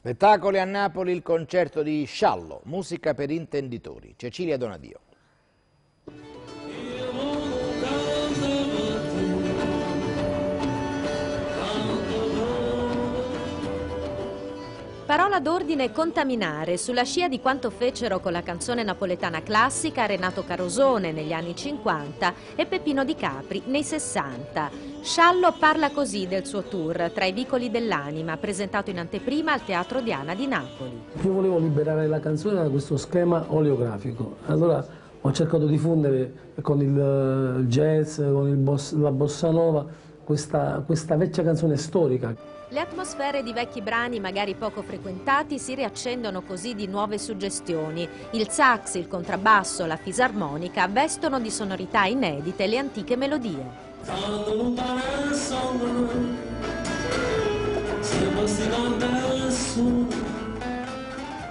Spettacoli a Napoli, il concerto di Sciallo, musica per intenditori. Cecilia Donadio. Parola d'ordine contaminare, sulla scia di quanto fecero con la canzone napoletana classica Renato Carosone negli anni 50 e Peppino Di Capri nei 60. Sciallo parla così del suo tour Tra i vicoli dell'anima, presentato in anteprima al Teatro Diana di Napoli. Io volevo liberare la canzone da questo schema oleografico, allora ho cercato di diffondere con il jazz, con la bossa nova, questa vecchia canzone storica. Le atmosfere di vecchi brani magari poco frequentati si riaccendono così di nuove suggestioni. Il sax, il contrabbasso, la fisarmonica vestono di sonorità inedite le antiche melodie.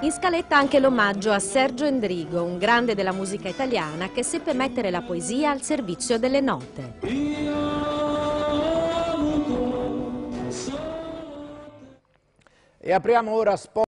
In scaletta anche l'omaggio a Sergio Endrigo, un grande della musica italiana che seppe mettere la poesia al servizio delle note. E apriamo ora Sport.